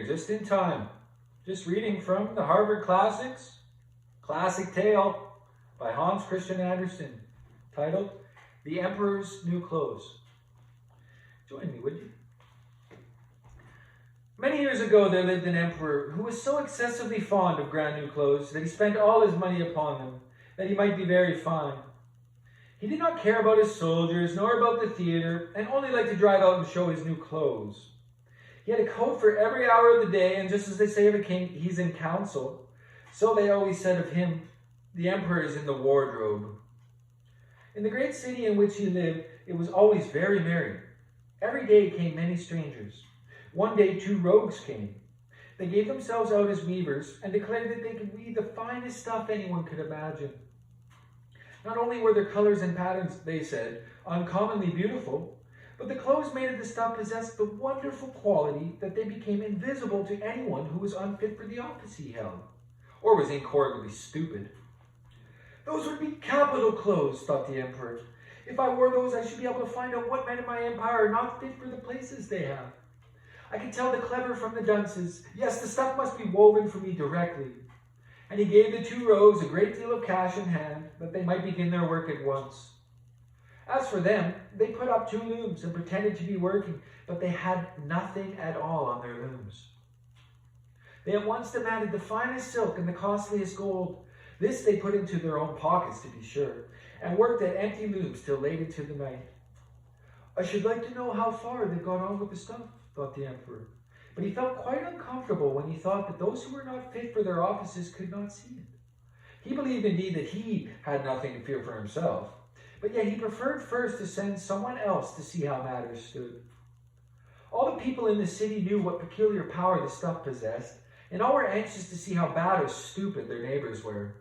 just in time. Just reading from the Harvard Classics, Classic Tale by Hans Christian Andersen, titled The Emperor's New Clothes. Join me, would you? Many years ago there lived an emperor who was so excessively fond of grand new clothes that he spent all his money upon them, that he might be very fine. He did not care about his soldiers, nor about the theater, and only liked to drive out and show his new clothes. He had a coat for every hour of the day, and just as they say of a king, he's in council, so they always said of him, the emperor is in the wardrobe. In the great city in which he lived, it was always very merry. Every day came many strangers. One day 2 rogues came. They gave themselves out as weavers and declared that they could weave the finest stuff anyone could imagine. Not only were their colors and patterns, they said, uncommonly beautiful, but the clothes made of the stuff possessed the wonderful quality that they became invisible to anyone who was unfit for the office he held, or was incorrigibly stupid. Those would be capital clothes, thought the emperor. If I wore those, I should be able to find out what men in my empire are not fit for the places they have. I could tell the clever from the dunces. Yes, the stuff must be woven for me directly. And he gave the 2 rogues a great deal of cash in hand, that they might begin their work at once. As for them, they put up 2 looms and pretended to be working, but they had nothing at all on their looms. They at once demanded the finest silk and the costliest gold. This they put into their own pockets, to be sure, and worked at empty looms till late into the night. I should like to know how far they've gone on with the stuff, thought the emperor. But he felt quite uncomfortable when he thought that those who were not fit for their offices could not see it. He believed indeed that he had nothing to fear for himself, but yet he preferred first to send someone else to see how matters stood. All the people in the city knew what peculiar power the stuff possessed, and all were anxious to see how bad or stupid their neighbors were.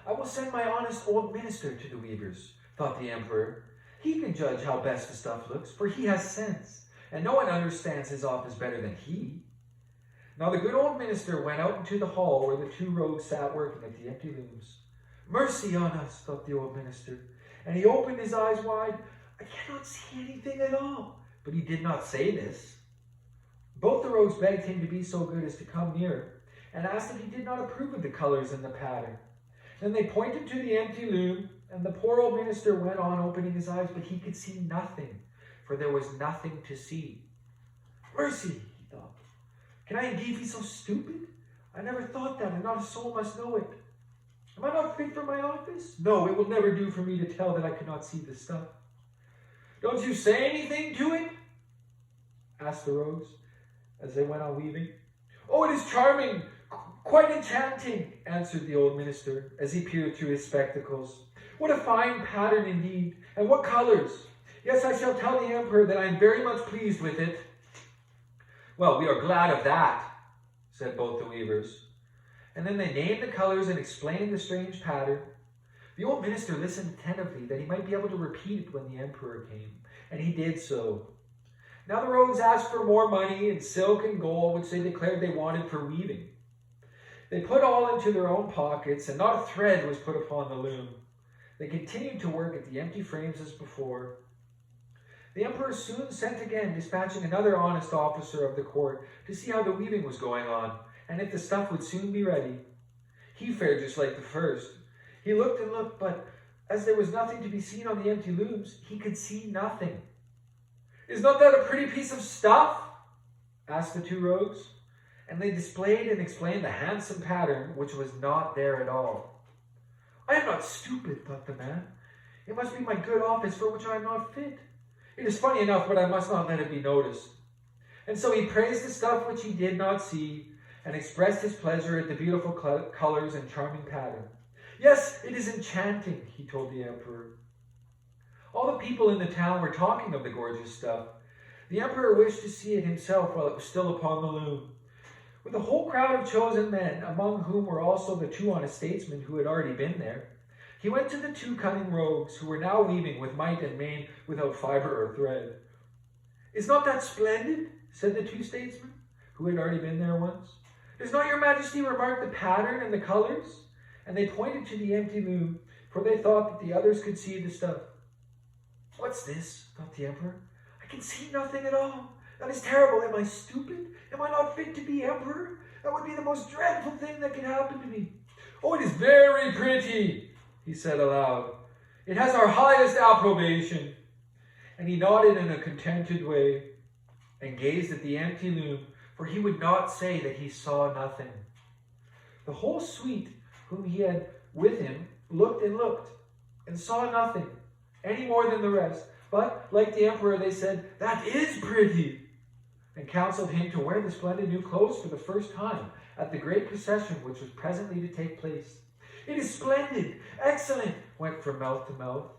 I will send my honest old minister to the weavers, thought the emperor. He can judge how best the stuff looks, for he has sense, and no one understands his office better than he. Now the good old minister went out into the hall where the 2 rogues sat working at the empty looms. Mercy on us, thought the old minister, and he opened his eyes wide. I cannot see anything at all. But he did not say this. Both the rogues begged him to be so good as to come near, and asked if he did not approve of the colors and the pattern. Then they pointed to the empty loom, and the poor old minister went on opening his eyes, but he could see nothing, for there was nothing to see. Mercy, he thought. Can I indeed be so stupid? I never thought that, and not a soul must know it. Am I not fit for my office? No, it will never do for me to tell that I cannot see the stuff. Don't you say anything to it? Asked the rogues, as they went on weaving. Oh, it is charming, quite enchanting, answered the old minister, as he peered through his spectacles. What a fine pattern indeed, and what colors! Yes, I shall tell the emperor that I am very much pleased with it. Well, we are glad of that, said both the weavers. And then they named the colors and explained the strange pattern. The old minister listened attentively, that he might be able to repeat it when the emperor came, and he did so. Now the rogues asked for more money and silk and gold, which they declared they wanted for weaving. They put all into their own pockets, and not a thread was put upon the loom. They continued to work at the empty frames as before. The emperor soon sent again, dispatching another honest officer of the court to see how the weaving was going on, and if the stuff would soon be ready. He fared just like the first. He looked and looked, but as there was nothing to be seen on the empty looms, he could see nothing. Is not that a pretty piece of stuff? Asked the 2 rogues. And they displayed and explained the handsome pattern, which was not there at all. I am not stupid, thought the man. It must be my good office for which I am not fit. It is funny enough, but I must not let it be noticed. And so he praised the stuff which he did not see, and expressed his pleasure at the beautiful colors and charming pattern. Yes, it is enchanting, he told the emperor. All the people in the town were talking of the gorgeous stuff. The emperor wished to see it himself while it was still upon the loom. With a whole crowd of chosen men, among whom were also the 2 honest statesmen who had already been there, he went to the 2 cunning rogues, who were now weaving with might and main without fibre or thread. Is not that splendid? Said the 2 statesmen, who had already been there once. Does not your majesty remark the pattern and the colors? And they pointed to the empty loom, for they thought that the others could see the stuff. What's this? Thought the emperor. I can see nothing at all. That is terrible. Am I stupid? Am I not fit to be emperor? That would be the most dreadful thing that could happen to me. Oh, it is very pretty, he said aloud. It has our highest approbation. And he nodded in a contented way and gazed at the empty loom, for he would not say that he saw nothing. The whole suite whom he had with him looked and saw nothing, any more than the rest. But, like the emperor, they said, "That is pretty," and counseled him to wear the splendid new clothes for the first time at the great procession which was presently to take place. "It is splendid, excellent," went from mouth to mouth.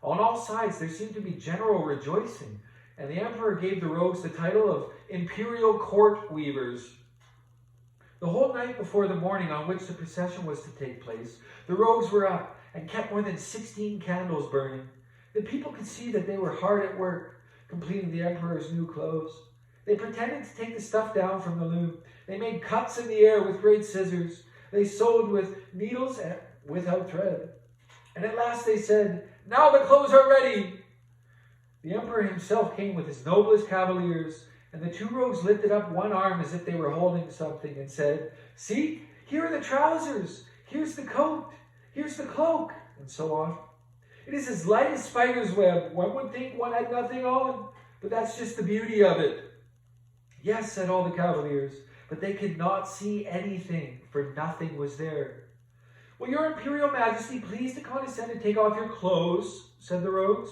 On all sides there seemed to be general rejoicing, and the emperor gave the rogues the title of imperial court weavers. The whole night before the morning on which the procession was to take place, the rogues were up and kept more than 16 candles burning. The people could see that they were hard at work, completing the emperor's new clothes. They pretended to take the stuff down from the loom. They made cuts in the air with great scissors. They sewed with needles and without thread. And at last they said, "Now the clothes are ready." The emperor himself came with his noblest cavaliers, and the two rogues lifted up one arm as if they were holding something and said, "See, here are the trousers, here's the coat, here's the cloak," and so on. "It is as light as spider's web. One would think one had nothing on, but that's just the beauty of it." "Yes," said all the cavaliers, but they could not see anything, for nothing was there. "Will your imperial majesty please to condescend to take off your clothes?" said the rogues.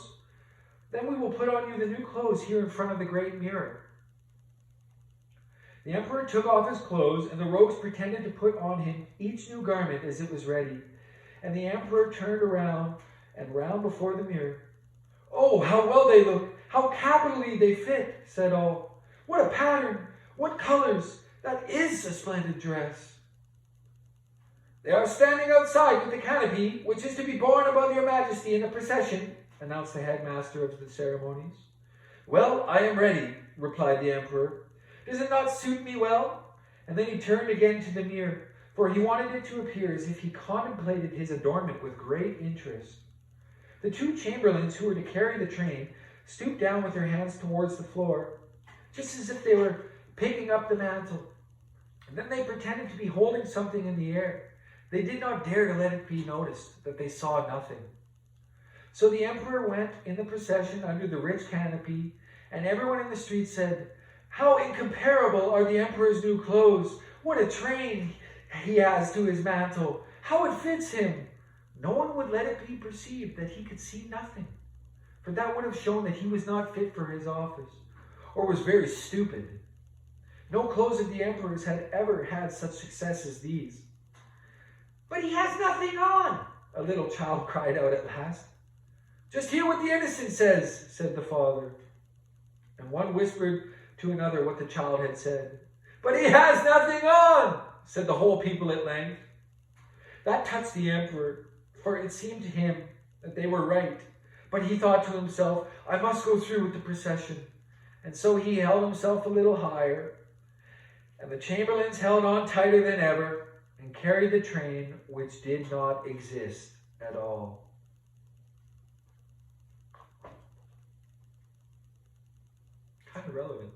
"Then we will put on you the new clothes here in front of the great mirror." The emperor took off his clothes, and the rogues pretended to put on him each new garment as it was ready. And the emperor turned around and round before the mirror. "Oh, how well they look! How capitally they fit!" said all. "What a pattern! What colors! That is a splendid dress." "They are standing outside with the canopy, which is to be borne above your majesty in the procession," announced the headmaster of the ceremonies. "Well, I am ready," replied the emperor. "Does it not suit me well?" And then he turned again to the mirror, for he wanted it to appear as if he contemplated his adornment with great interest. The two chamberlains who were to carry the train stooped down with their hands towards the floor, just as if they were picking up the mantle. And then they pretended to be holding something in the air. They did not dare to let it be noticed that they saw nothing. So the emperor went in the procession under the rich canopy, and everyone in the street said, "How incomparable are the emperor's new clothes! What a train he has to his mantle! How it fits him!" No one would let it be perceived that he could see nothing, for that would have shown that he was not fit for his office, or was very stupid. No clothes of the emperor's had ever had such success as these. "But he has nothing on," a little child cried out at last. "Just hear what the innocent says," said the father. And one whispered to another what the child had said. "But he has nothing on," said the whole people at length. That touched the emperor, for it seemed to him that they were right. But he thought to himself, "I must go through with the procession." And so he held himself a little higher, and the chamberlains held on tighter than ever and carried the train which did not exist at all. Kind of relevant.